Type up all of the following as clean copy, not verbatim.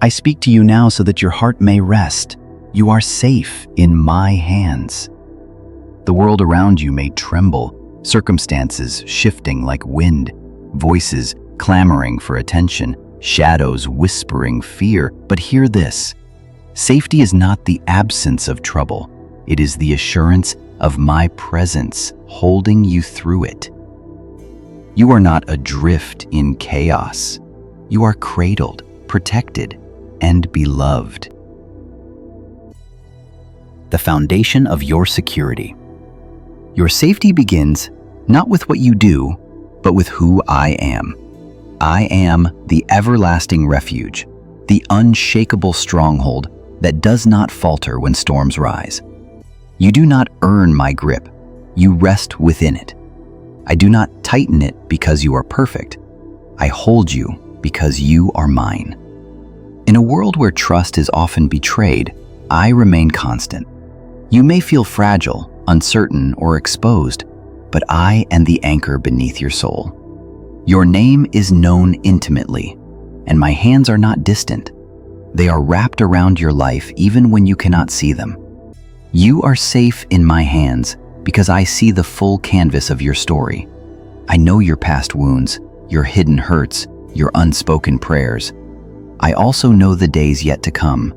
I speak to you now so that your heart may rest. You are safe in my hands. The world around you may tremble, circumstances shifting like wind, voices clamoring for attention, shadows whispering fear. But hear this: safety is not the absence of trouble. It is the assurance of my presence holding you through it. You are not adrift in chaos. You are cradled, protected, and beloved. The foundation of your security. Your safety begins not with what you do, but with who I am. I am the everlasting refuge, the unshakable stronghold that does not falter when storms rise. You do not earn my grip, you rest within it. I do not tighten it because you are perfect. I hold you because you are mine. In a world where trust is often betrayed, I remain constant. You may feel fragile, uncertain, or exposed, but I am the anchor beneath your soul. Your name is known intimately, and my hands are not distant. They are wrapped around your life even when you cannot see them. You are safe in my hands because I see the full canvas of your story. I know your past wounds, your hidden hurts, your unspoken prayers. I also know the days yet to come,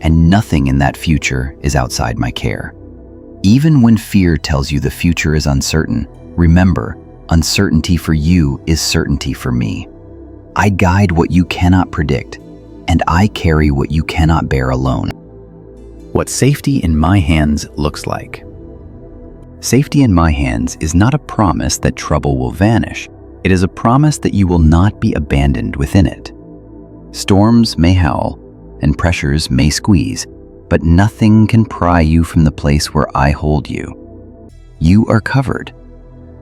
and nothing in that future is outside my care. Even when fear tells you the future is uncertain, remember, uncertainty for you is certainty for me. I guide what you cannot predict, and I carry what you cannot bear alone. What safety in my hands looks like. Safety in my hands is not a promise that trouble will vanish. It is a promise that you will not be abandoned within it. Storms may howl, and pressures may squeeze, but nothing can pry you from the place where I hold you. You are covered,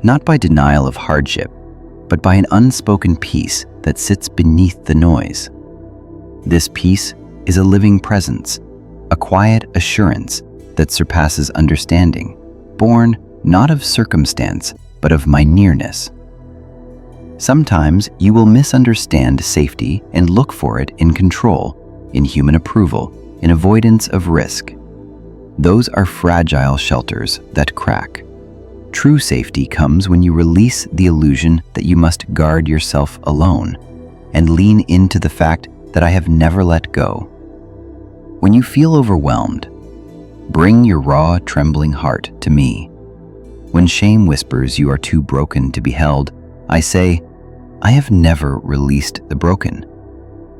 not by denial of hardship, but by an unspoken peace that sits beneath the noise. This peace is a living presence, a quiet assurance that surpasses understanding, born not of circumstance, but of my nearness. Sometimes you will misunderstand safety and look for it in control, in human approval, in avoidance of risk. Those are fragile shelters that crack. True safety comes when you release the illusion that you must guard yourself alone and lean into the fact that I have never let go. When you feel overwhelmed, bring your raw, trembling heart to me. When shame whispers you are too broken to be held, I say, I have never released the broken.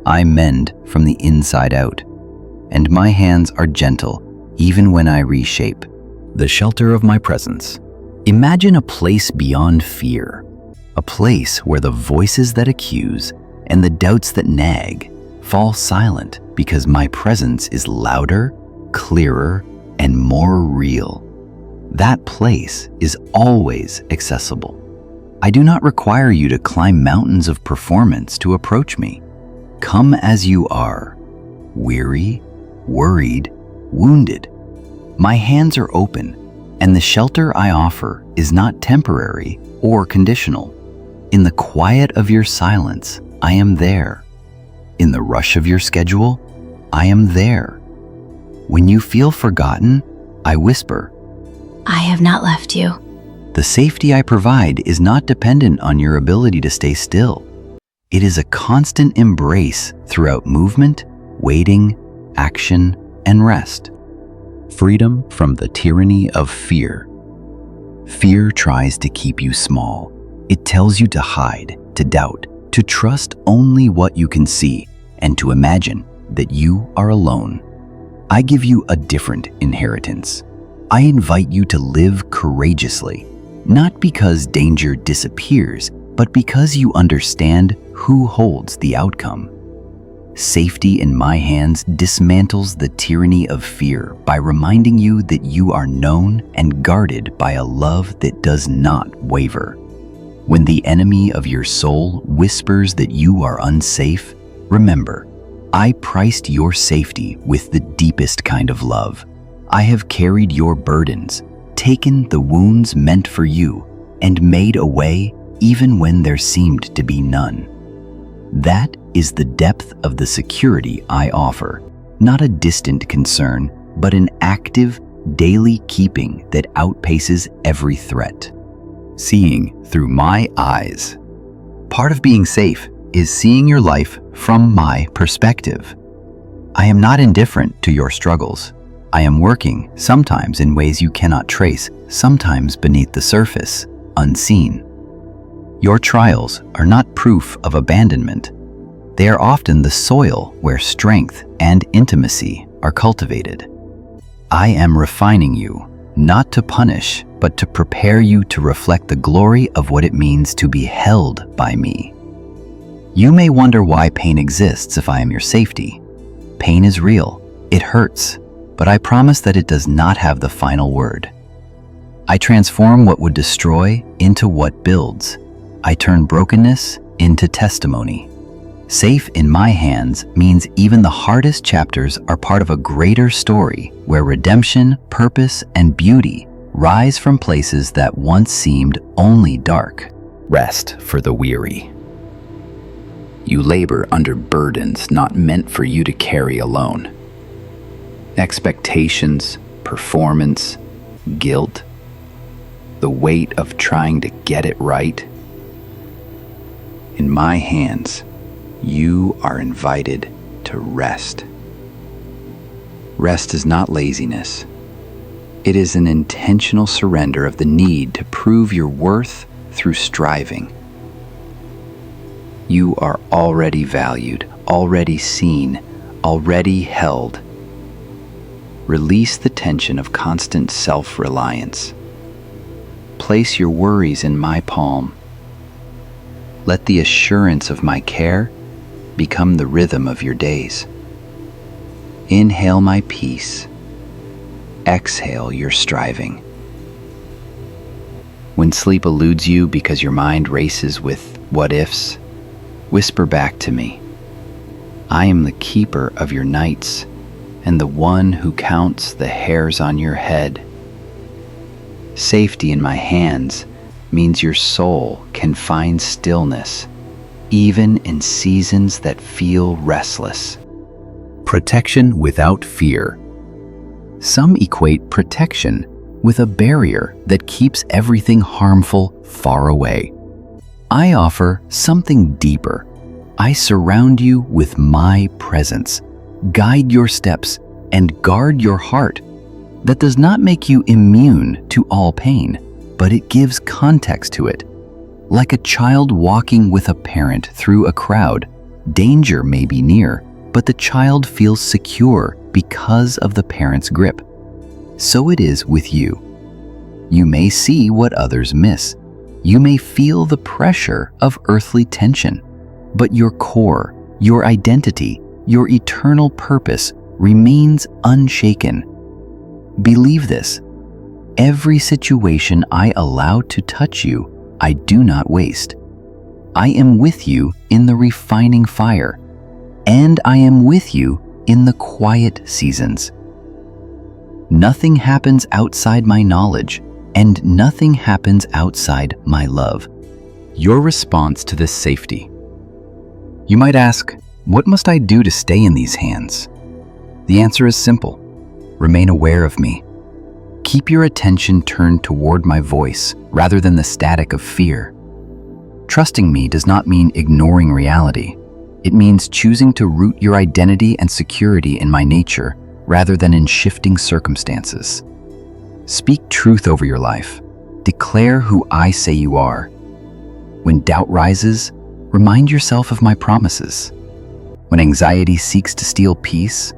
I mend from the inside out, and my hands are gentle even when I reshape. The shelter of my presence. Imagine a place beyond fear, a place where the voices that accuse and the doubts that nag fall silent because my presence is louder, clearer, and more real. That place is always accessible. I do not require you to climb mountains of performance to approach me. Come as you are, weary, worried, wounded. My hands are open, and the shelter I offer is not temporary or conditional. In the quiet of your silence, I am there. In the rush of your schedule, I am there. When you feel forgotten, I whisper, I have not left you. The safety I provide is not dependent on your ability to stay still. It is a constant embrace throughout movement, waiting, action, and rest. Freedom from the tyranny of fear. Fear tries to keep you small. It tells you to hide, to doubt, to trust only what you can see, and to imagine that you are alone. I give you a different inheritance. I invite you to live courageously, not because danger disappears, but because you understand who holds the outcome. Safety in my hands dismantles the tyranny of fear by reminding you that you are known and guarded by a love that does not waver. When the enemy of your soul whispers that you are unsafe, remember, I priced your safety with the deepest kind of love. I have carried your burdens, taken the wounds meant for you, and made a way even when there seemed to be none. That is the depth of the security I offer, not a distant concern, but an active, daily keeping that outpaces every threat. Seeing through my eyes. Part of being safe is seeing your life from my perspective. I am not indifferent to your struggles. I am working, sometimes in ways you cannot trace, sometimes beneath the surface, unseen. Your trials are not proof of abandonment. They are often the soil where strength and intimacy are cultivated. I am refining you, not to punish, but to prepare you to reflect the glory of what it means to be held by me. You may wonder why pain exists if I am your safety. Pain is real, it hurts, but I promise that it does not have the final word. I transform what would destroy into what builds. I turn brokenness into testimony. Safe in my hands means even the hardest chapters are part of a greater story where redemption, purpose, and beauty rise from places that once seemed only dark. Rest for the weary. You labor under burdens not meant for you to carry alone. Expectations, performance, guilt, the weight of trying to get it right. In my hands, you are invited to rest. Rest is not laziness. It is an intentional surrender of the need to prove your worth through striving. You are already valued, already seen, already held. Release the tension of constant self-reliance. Place your worries in my palm. Let the assurance of my care become the rhythm of your days. Inhale my peace. Exhale your striving. When sleep eludes you because your mind races with what-ifs, whisper back to me. I am the keeper of your nights and the one who counts the hairs on your head. Safety in my hands means your soul can find stillness, even in seasons that feel restless. Protection without fear. Some equate protection with a barrier that keeps everything harmful far away. I offer something deeper. I surround you with my presence, guide your steps, and guard your heart. That does not make you immune to all pain, but it gives context to it. Like a child walking with a parent through a crowd, danger may be near, but the child feels secure because of the parent's grip. So it is with you. You may see what others miss. You may feel the pressure of earthly tension, but your core, your identity, your eternal purpose remains unshaken. Believe this. Every situation I allow to touch you, I do not waste. I am with you in the refining fire, and I am with you in the quiet seasons. Nothing happens outside my knowledge, and nothing happens outside my love. Your response to this safety. You might ask, what must I do to stay in these hands? The answer is simple. Remain aware of me. Keep your attention turned toward my voice rather than the static of fear. Trusting me does not mean ignoring reality. It means choosing to root your identity and security in my nature rather than in shifting circumstances. Speak truth over your life. Declare who I say you are. When doubt rises, remind yourself of my promises. When anxiety seeks to steal peace,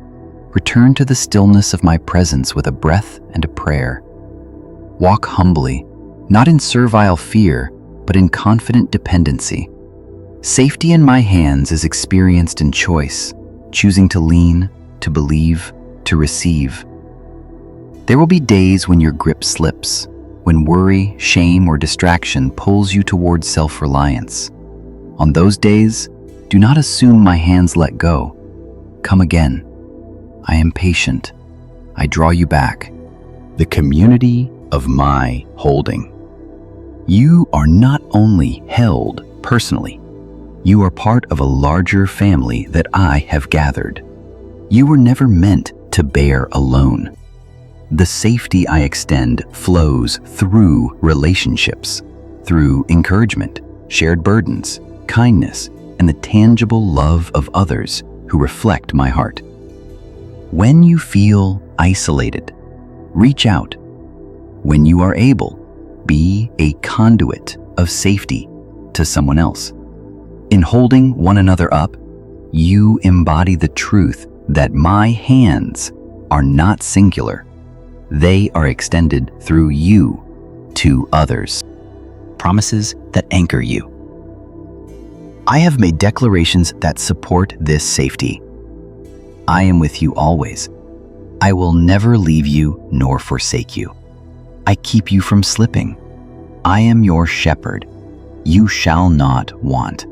return to the stillness of my presence with a breath and a prayer. Walk humbly, not in servile fear, but in confident dependency. Safety in my hands is experienced in choice, choosing to lean, to believe, to receive. There will be days when your grip slips, when worry, shame, or distraction pulls you towards self-reliance. On those days, do not assume my hands let go. Come again. I am patient. I draw you back. The community of my holding. You are not only held personally, You are part of a larger family that I have gathered. You were never meant to bear alone. The safety I extend flows through relationships, through encouragement, shared burdens, kindness, and the tangible love of others who reflect my heart. When you feel isolated, reach out. When you are able, be a conduit of safety to someone else. In holding one another up, you embody the truth that my hands are not singular. They are extended through you to others. Promises that anchor you. I have made declarations that support this safety. I am with you always. I will never leave you nor forsake you. I keep you from slipping. I am your shepherd. You shall not want.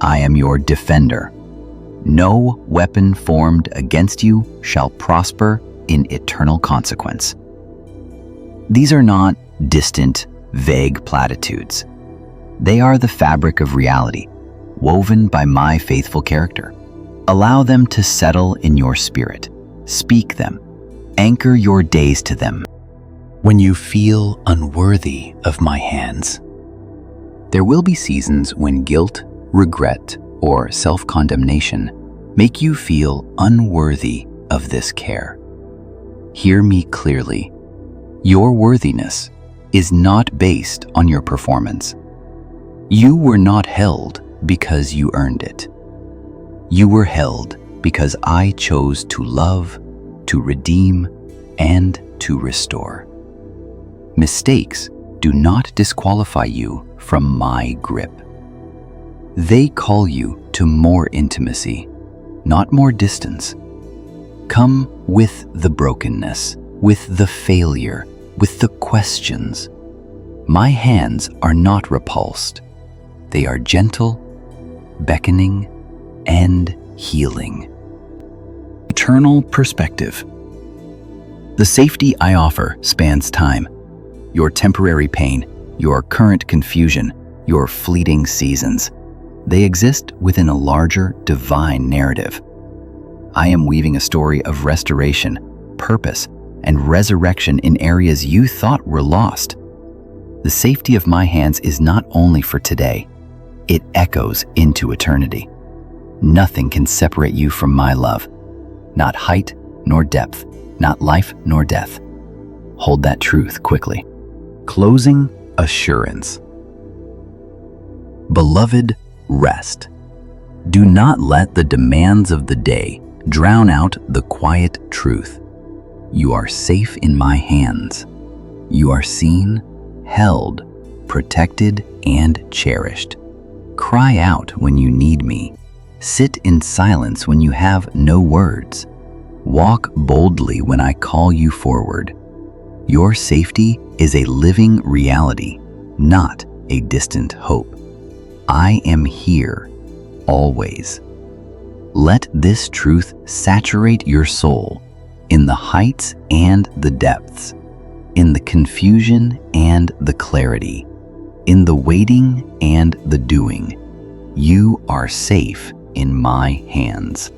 I am your defender. No weapon formed against you shall prosper in eternal consequence. These are not distant, vague platitudes. They are the fabric of reality, woven by my faithful character. Allow them to settle in your spirit. Speak them. Anchor your days to them. When you feel unworthy of my hands, there will be seasons when guilt, regret, or self-condemnation make you feel unworthy of this care. Hear me clearly. Your worthiness is not based on your performance. You were not held because you earned it. You were held because I chose to love, to redeem, and to restore. Mistakes do not disqualify you from my grip. They call you to more intimacy, not more distance. Come with the brokenness, with the failure, with the questions. My hands are not repulsed. They are gentle, beckoning, and healing. Eternal perspective. The safety I offer spans time. Your temporary pain, your current confusion, your fleeting seasons. They exist within a larger divine narrative. I am weaving a story of restoration, purpose, and resurrection in areas you thought were lost. The safety of my hands is not only for today, it echoes into eternity. Nothing can separate you from my love. Not height nor depth, not life nor death. Hold that truth quickly. Closing assurance. Beloved, rest. Do not let the demands of the day drown out the quiet truth. You are safe in my hands. You are seen, held, protected, and cherished. Cry out when you need me. Sit in silence when you have no words. Walk boldly when I call you forward. Your safety is a living reality, not a distant hope. I am here, always. Let this truth saturate your soul in the heights and the depths, in the confusion and the clarity, in the waiting and the doing. You are safe in my hands.